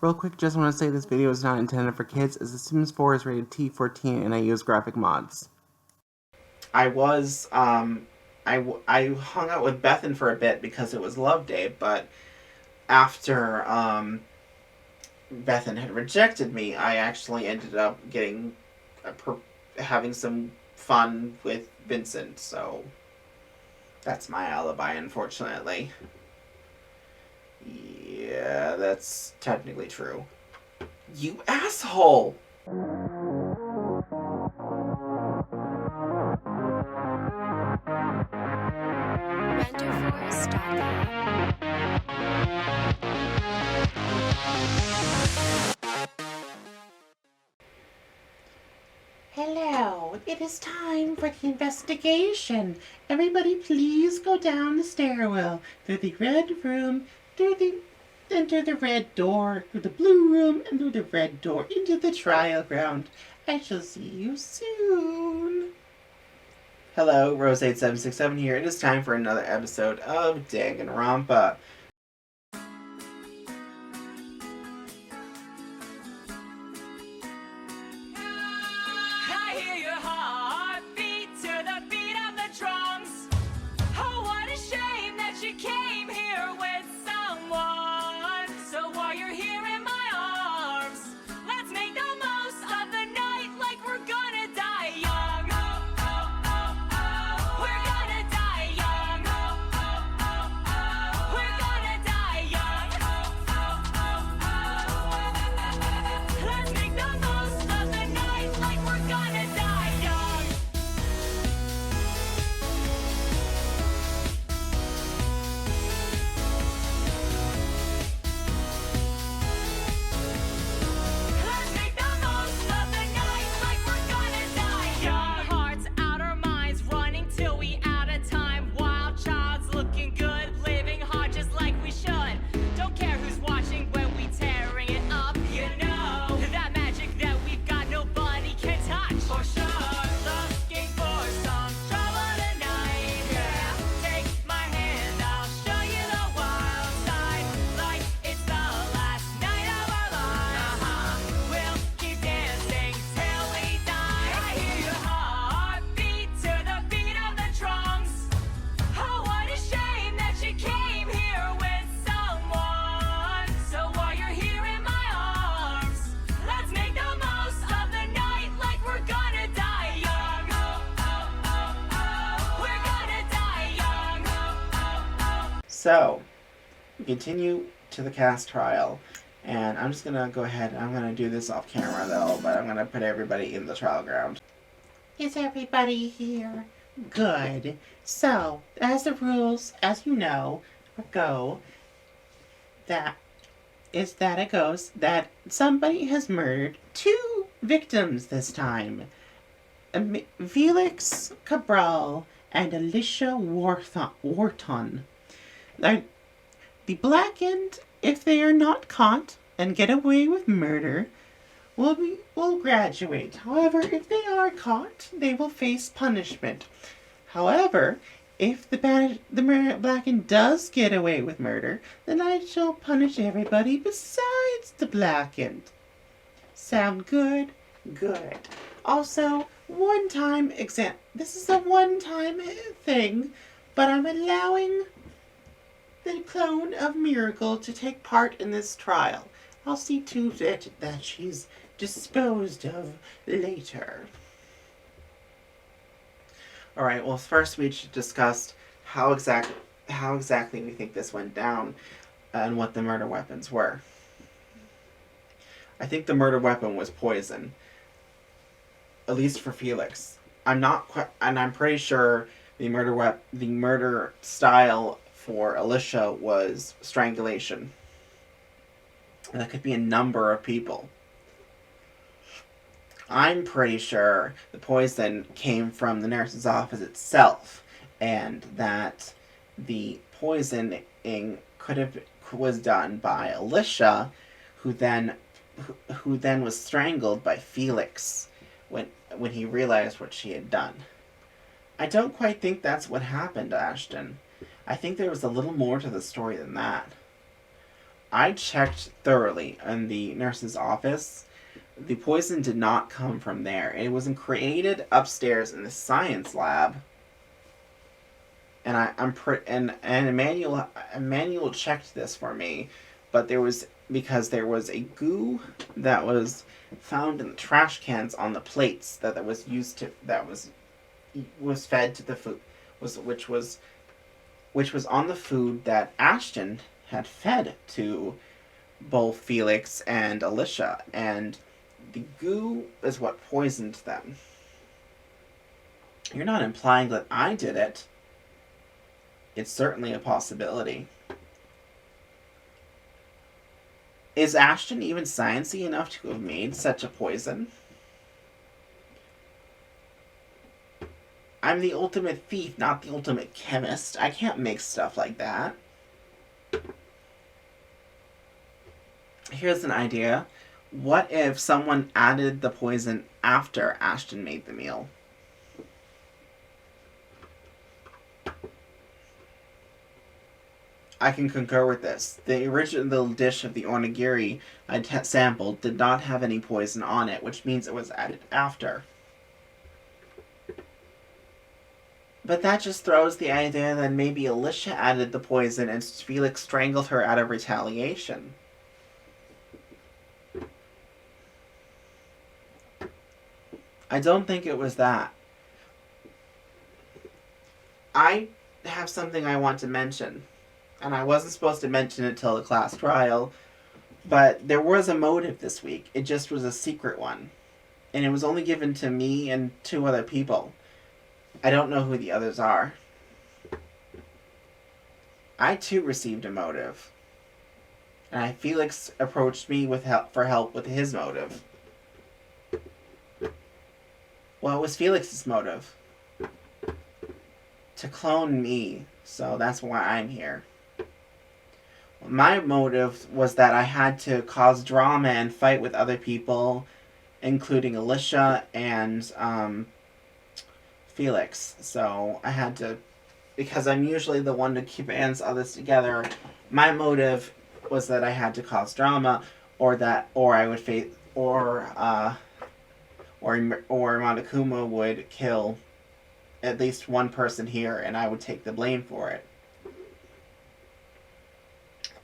Real quick, just want to say this video is not intended for kids, as The Sims 4 is rated T14 and I use graphic mods. I hung out with Bethan for a bit because it was Love Day, but after, Bethan had rejected me, I actually ended up having some fun with Vincent, so that's my alibi, unfortunately. Yeah, that's technically true. You asshole! Hello, it is time for the investigation. Everybody please go down the stairwell, through the red room, enter the red door, through the blue room, and through the red door, into the trial ground. I shall see you soon. Hello, Rose8767 here. It is time for another episode of Danganronpa. So, continue to the cast trial, and I'm just gonna go ahead, I'm gonna do this off camera though, but I'm gonna put everybody in the trial ground. Is everybody here? Good. So, as the rules, as you know, go, that it goes that somebody has murdered 2 victims this time. Felix Cabral and Alicia Wharton. The blackened, if they are not caught and get away with murder, will graduate. However, if they are caught, they will face punishment. However, if the blackened does get away with murder, then I shall punish everybody besides the blackened. Sound good? Good. Also, this is a one-time thing, but I'm allowing the clone of Miracle to take part in this trial. I'll see to it that she's disposed of later. Alright, well first we should discuss how exactly we think this went down and what the murder weapons were. I think the murder weapon was poison. At least for Felix. I'm pretty sure the murder style for Alicia was strangulation. And that could be a number of people. I'm pretty sure the poison came from the nurse's office itself, and that the poisoning was done by Alicia, who then was strangled by Felix when he realized what she had done. I don't quite think that's what happened, Ashton. I think there was a little more to the story than that. I checked thoroughly in the nurse's office. The poison did not come from there. It was created upstairs in the science lab. And Emmanuel checked this for me, but there was a goo that was found in the trash cans on the plates that was fed to the food which was on the food that Ashton had fed to both Felix and Alicia, and the goo is what poisoned them. You're not implying that I did it. It's certainly a possibility. Is Ashton even sciencey enough to have made such a poison? I'm the ultimate thief, not the ultimate chemist. I can't make stuff like that. Here's an idea. What if someone added the poison after Ashton made the meal? I can concur with this. The original dish of the onigiri I sampled did not have any poison on it, which means it was added after. But that just throws the idea that maybe Alicia added the poison and Felix strangled her out of retaliation. I don't think it was that. I have something I want to mention. And I wasn't supposed to mention it till the class trial, but there was a motive this week. It just was a secret one. And it was only given to me and 2 other people. I don't know who the others are. I too received a motive. And Felix approached me for help with his motive. Well, it was Felix's motive. To clone me, so that's why I'm here. My motive was that I had to cause drama and fight with other people, including Alicia and Felix. So I had to, because I'm usually the one to keep others together. My motive was that I had to cause drama, or I would face, or Monokuma would kill at least one person here, and I would take the blame for it.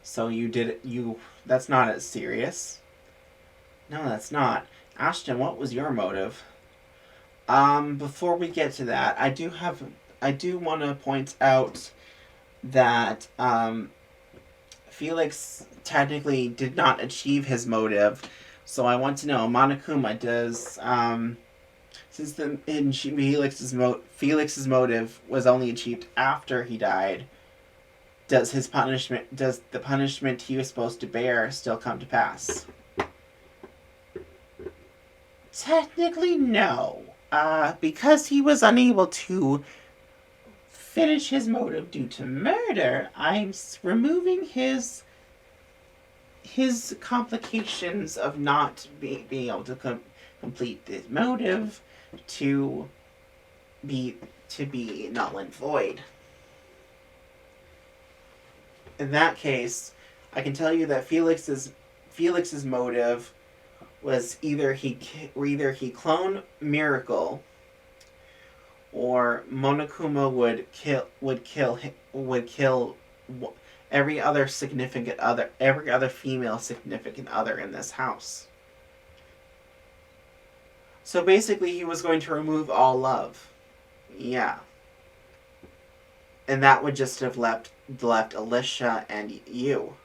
So that's not as serious. No, that's not. Ashton, what was your motive? Before we get to that, I do want to point out that, Felix technically did not achieve his motive. So I want to know, Monokuma, since Felix's motive was only achieved after he died, does the punishment he was supposed to bear still come to pass? Technically, no. Because he was unable to finish his motive due to murder, I'm removing his complications of not being able to complete his motive to be null and void. In that case, I can tell you that Felix's motive was either he cloned Miracle, or Monokuma would kill every other female significant other in this house. So basically, he was going to remove all love. Yeah. And that would just have left Alicia and you.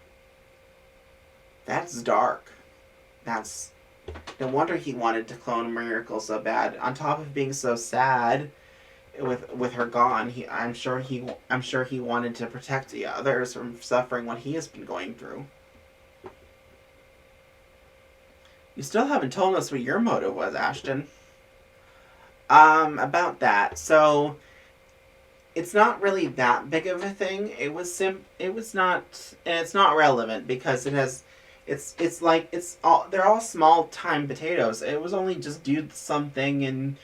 That's dark. No wonder he wanted to clone Miracle so bad. On top of being so sad with her gone, I'm sure he wanted to protect the others from suffering what he has been going through. You still haven't told us what your motive was, Ashton. About that. So it's not really that big of a thing. It's not relevant because they're all small time potatoes. It was only just do something and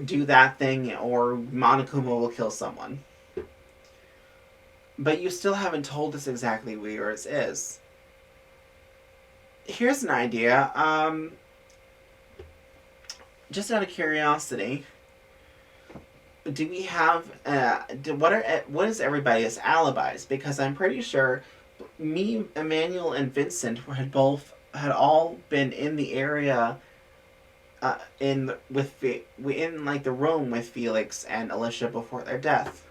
do that thing, or Monokuma will kill someone. But you still haven't told us exactly where yours is. Here's an idea. Just out of curiosity, do we have what is everybody's alibis? Because I'm pretty sure me, Emmanuel, and Vincent had all been in the area, in like the room with Felix and Alicia before their death.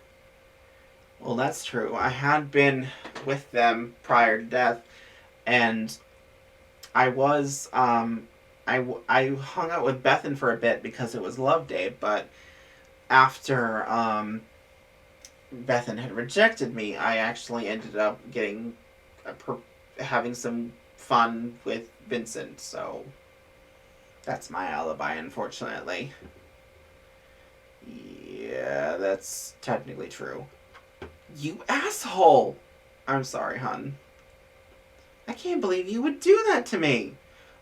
Well, that's true. I had been with them prior to death, and I was I hung out with Bethan for a bit because it was Love Day, but after Bethan had rejected me, I actually ended up having some fun with Vincent. So that's my alibi, unfortunately. Yeah, that's technically true. You asshole! I'm sorry, hun. I can't believe you would do that to me.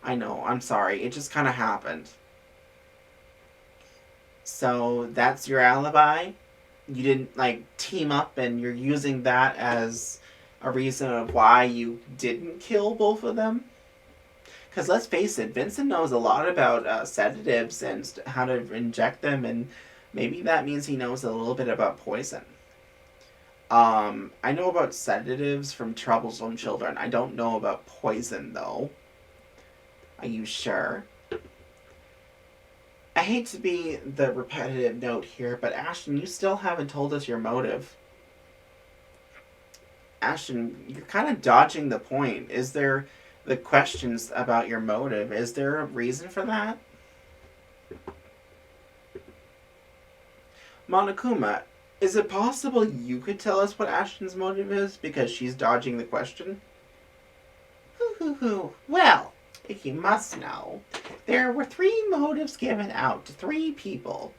I know, I'm sorry. It just kind of happened. So that's your alibi? You didn't, like, team up and you're using that as a reason of why you didn't kill both of them? Because let's face it, Vincent knows a lot about sedatives and how to inject them, and maybe that means he knows a little bit about poison. I know about sedatives from Troublesome Children. I don't know about poison, though. Are you sure? I hate to be the repetitive note here, but Ashton, you still haven't told us your motive. Ashton, you're kind of dodging the point. Is there the questions about your motive? Is there a reason for that? Monokuma, is it possible you could tell us what Ashton's motive is because she's dodging the question? Well, if you must know, there were 3 motives given out to 3 people.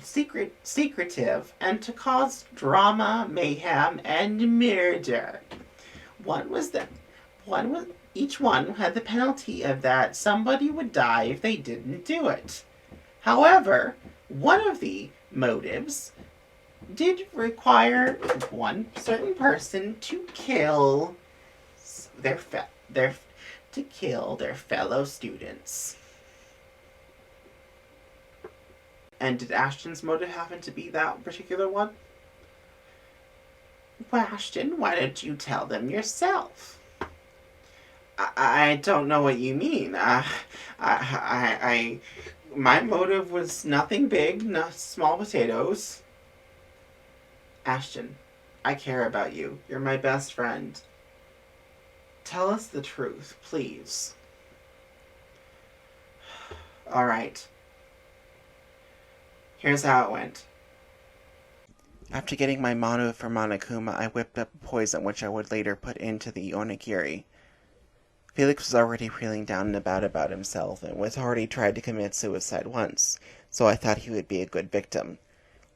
Secretive, and to cause drama, mayhem, and murder. Each one had the penalty of that somebody would die if they didn't do it. However, one of the motives did require one certain person to kill their fellow students. And did Ashton's motive happen to be that particular one? Well, Ashton, why don't you tell them yourself? I don't know what you mean. My motive was nothing big, no small potatoes. Ashton, I care about you. You're my best friend. Tell us the truth, please. Alright. Here's how it went. After getting my motive from Monokuma, I whipped up poison which I would later put into the onigiri. Felix was already feeling down and about himself, and was already tried to commit suicide once, so I thought he would be a good victim.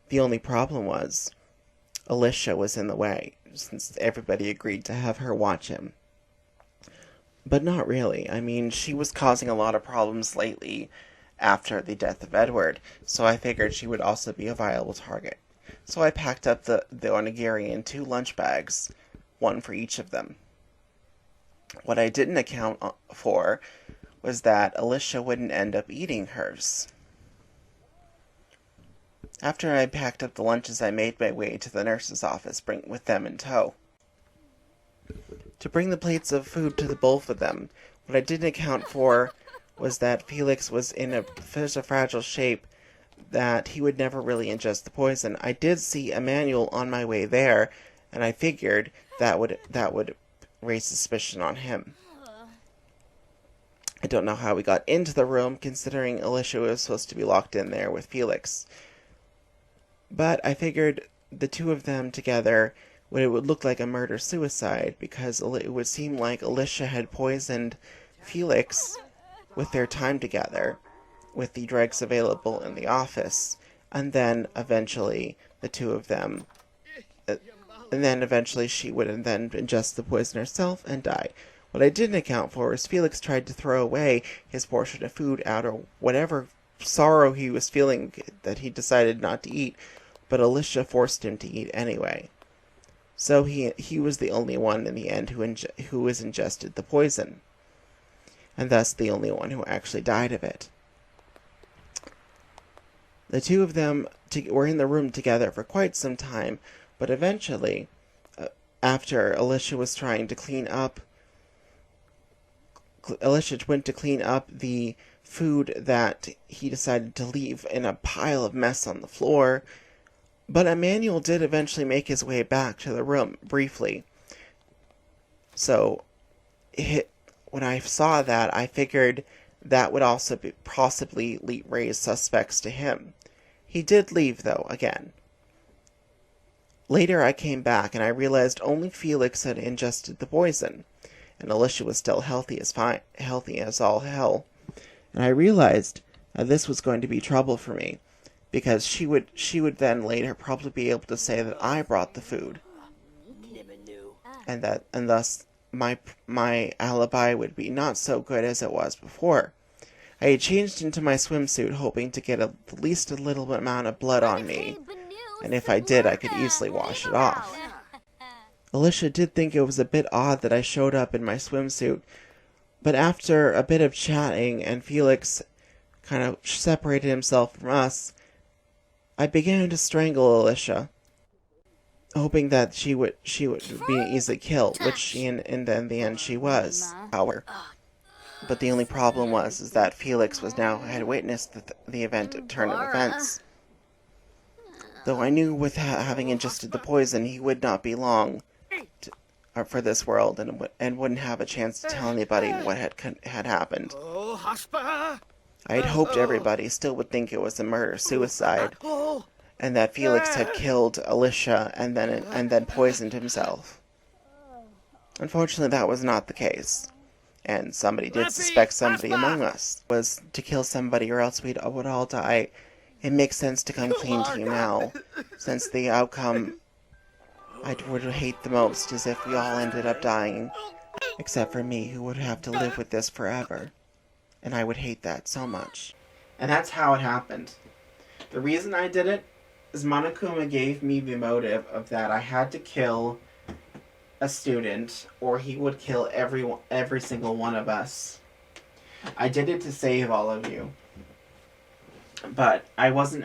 The only problem was, Alicia was in the way, since everybody agreed to have her watch him. But not really. I mean, she was causing a lot of problems lately after the death of Edward, so I figured she would also be a viable target. So I packed up the onigiri in 2 lunch bags, one for each of them. What I didn't account for was that Alicia wouldn't end up eating hers. After I packed up the lunches, I made my way to the nurse's office, with them in tow. To bring the plates of food to the both of them, what I didn't account for was that Felix was in such a fragile shape that he would never really ingest the poison. I did see Emmanuel on my way there, and I figured that would raise suspicion on him. I don't know how we got into the room, considering Alicia was supposed to be locked in there with Felix. But I figured the 2 of them together, it would look like a murder-suicide, because it would seem like Alicia had poisoned Felix with their time together, with the drugs available in the office, and then eventually the 2 of them, and then eventually she would then ingest the poison herself and die. What I didn't account for is Felix tried to throw away his portion of food out of whatever sorrow he was feeling that he decided not to eat, but Alicia forced him to eat anyway. So he was the only one in the end who was ingested the poison, and thus the only one who actually died of it. The two of them were in the room together for quite some time, but eventually, after Alicia went to clean up the food that he decided to leave in a pile of mess on the floor. But Emmanuel did eventually make his way back to the room, briefly. So, when I saw that, I figured that would also possibly raise suspects to him. He did leave, though, again. Later I came back, and I realized only Felix had ingested the poison, and Alicia was still healthy as all hell. And I realized that this was going to be trouble for me, because she would then later probably be able to say that I brought the food, and thus my alibi would be not so good as it was before. I had changed into my swimsuit, hoping to get at least a little amount of blood on me, and if I did, I could easily wash it off. Alicia did think it was a bit odd that I showed up in my swimsuit, but after a bit of chatting and Felix kind of separated himself from us, I began to strangle Alicia, hoping that she would be an easy kill, which she in the end she was. However, but the only problem is that Felix had witnessed the turn of events. Though I knew with having ingested the poison, he would not be long for this world, and wouldn't have a chance to tell anybody what had happened. I had hoped everybody still would think it was a murder-suicide, and that Felix had killed Alicia and then poisoned himself. Unfortunately, that was not the case, and somebody did suspect somebody among us was to kill somebody, or else we would all die. It makes sense to come clean to you now, since the outcome I would hate the most is if we all ended up dying, except for me, who would have to live with this forever. And I would hate that so much. And that's how it happened. The reason I did it is Monokuma gave me the motive of that I had to kill a student, or he would kill every single one of us. I did it to save all of you. But I wasn't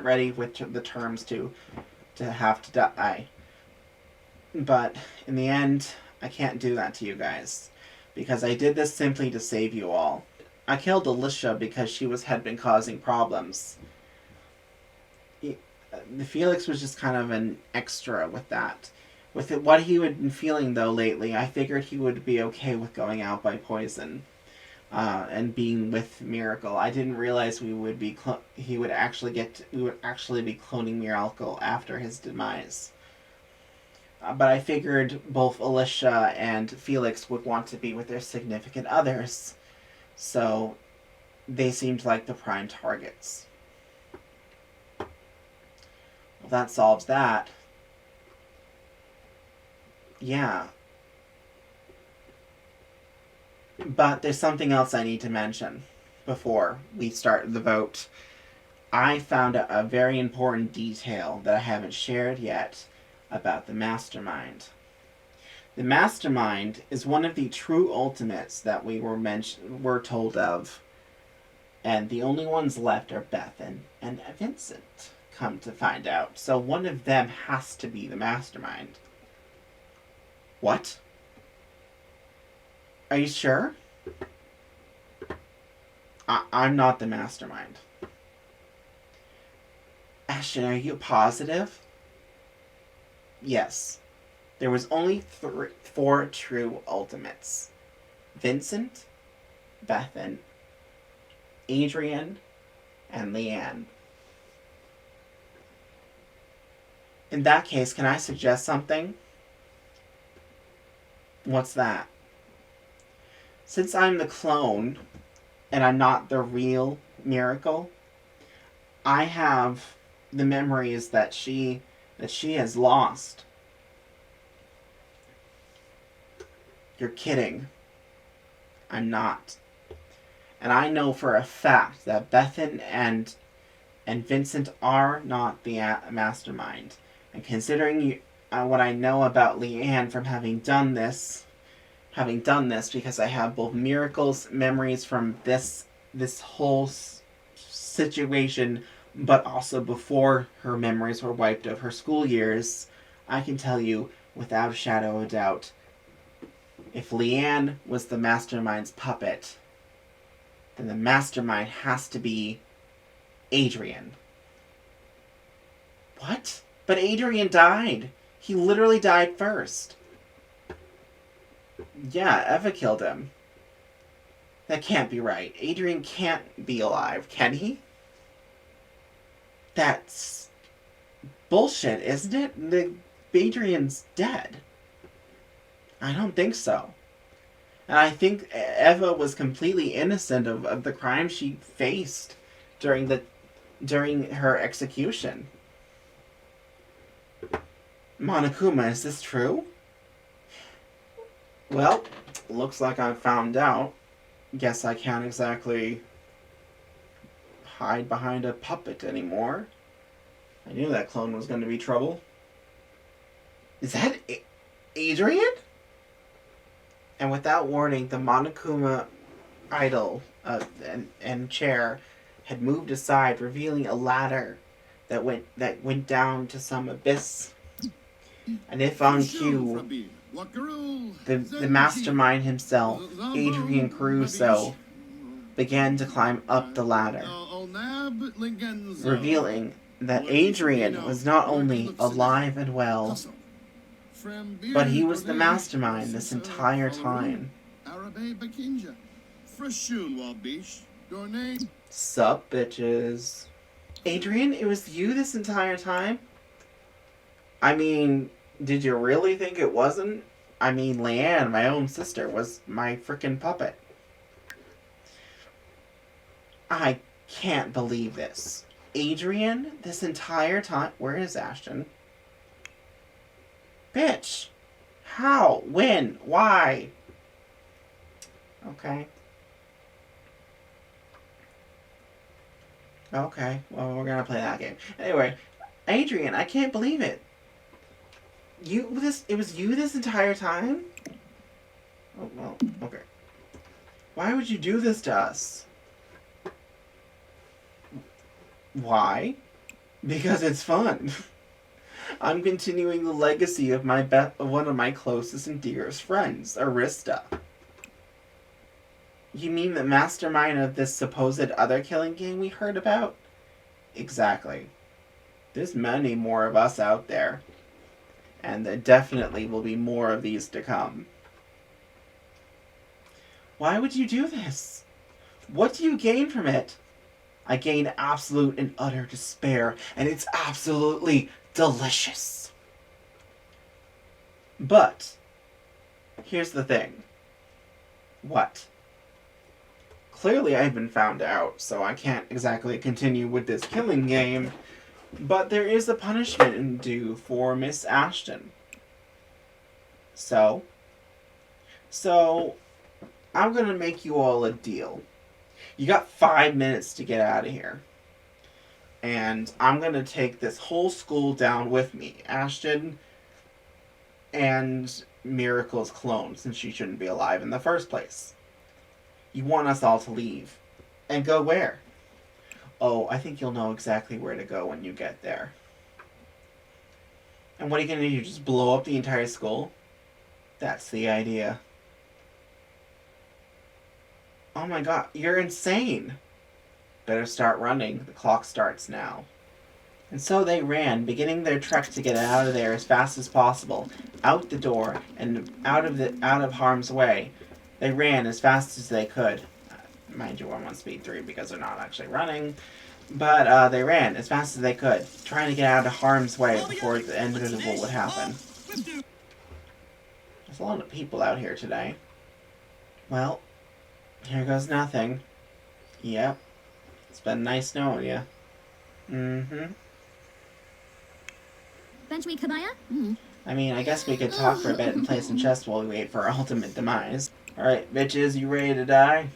ready with the terms to have to die. But in the end, I can't do that to you guys, because I did this simply to save you all. I killed Alicia because she had been causing problems. Felix was just kind of an extra with that. With what he had been feeling though lately, I figured he would be okay with going out by poison, and being with Miracle. I didn't realize we would be actually be cloning Miracle after his demise. But I figured both Alicia and Felix would want to be with their significant others, so they seemed like the prime targets. Well, that solves that. Yeah. But there's something else I need to mention before we start the vote. I found a very important detail that I haven't shared yet about the Mastermind. The Mastermind is one of the true ultimates that we were told of, and the only ones left are Beth and Vincent, come to find out. So one of them has to be the Mastermind. What? Are you sure? I'm not the Mastermind. Ashton, are you positive? Yes. There was only 4 true ultimates. Vincent, Bethan, Adrian, and Leanne. In that case, can I suggest something? What's that? Since I'm the clone, and I'm not the real Miracle, I have the memories that she has lost. You're kidding. I'm not. And I know for a fact that Bethan and Vincent are not the Mastermind. And considering what I know about Leanne from having done this because I have both Miracle's memories from this whole situation, but also before her memories were wiped of her school years. I can tell you without a shadow of a doubt, if Leanne was the Mastermind's puppet, then the Mastermind has to be Adrian. What? But Adrian died. He literally died first. Yeah, Eva killed him. That can't be right. Adrian can't be alive, can he? That's bullshit, isn't it? Adrian's dead. I don't think so. And I think Eva was completely innocent of the crime she faced during her execution. Monokuma, is this true? Well, looks like I've found out. Guess I can't exactly hide behind a puppet anymore. I knew that clone was going to be trouble. Is that Adrian? And without warning, the Monokuma idol and chair had moved aside, revealing a ladder that went down to some abyss. And if on cue, the mastermind himself, Adrian Caruso, began to climb up the ladder, revealing that Adrian was not only alive and well, but he was the mastermind this entire time. Sup, bitches? Adrian, it was you this entire time? I mean, did you really think it wasn't? I mean, Leanne, my own sister, was my frickin' puppet. I can't believe this. Adrian, this entire time... Where is Ashton? Bitch! How? When? Why? Okay. Okay, well, we're gonna play that game. Anyway, Adrian, I can't believe it. It was you this entire time? Oh, well, okay. Why would you do this to us? Why? Because it's fun. I'm continuing the legacy of one of my closest and dearest friends, Arista. You mean the mastermind of this supposed other killing game we heard about? Exactly. There's many more of us out there. And there definitely will be more of these to come. Why would you do this? What do you gain from it? I gain absolute and utter despair, and it's absolutely delicious. But, here's the thing. What? Clearly I've been found out, so I can't exactly continue with this killing game, but there is a punishment due for Miss Ashton. So, I'm gonna make you all a deal. You got 5 minutes to get out of here. And I'm going to take this whole school down with me. Ashton and Miracle's clone, since she shouldn't be alive in the first place. You want us all to leave. And go where? Oh, I think you'll know exactly where to go when you get there. And what are you going to do? Just blow up the entire school? That's the idea. Oh my god, you're insane. Better start running. The clock starts now. And so they ran, beginning their trek to get out of there as fast as possible, out the door and out of harm's way. They ran as fast as they could. Mind you, I'm on speed 3 because they're not actually running. But they ran as fast as they could, trying to get out of harm's way before the inevitable would happen. There's a lot of people out here today. Well, here goes nothing. Yep. It's been nice knowing you. Mm-hmm. Benjamin Kabaya? I mean, I guess we could talk for a bit and play some chess while we wait for our ultimate demise. Alright, bitches, you ready to die?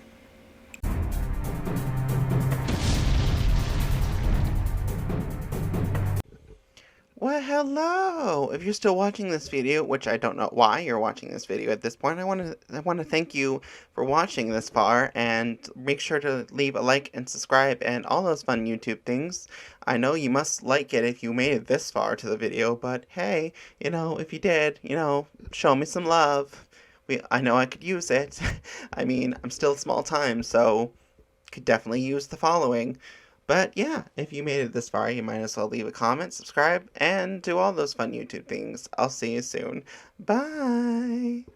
Well, hello! If you're still watching this video, which I don't know why you're watching this video at this point, I want to thank you for watching this far, and make sure to leave a like and subscribe and all those fun YouTube things. I know you must like it if you made it this far to the video, but hey, if you did, show me some love. I know I could use it. I mean, I'm still small time, so could definitely use the following. But yeah, if you made it this far, you might as well leave a comment, subscribe, and do all those fun YouTube things. I'll see you soon. Bye!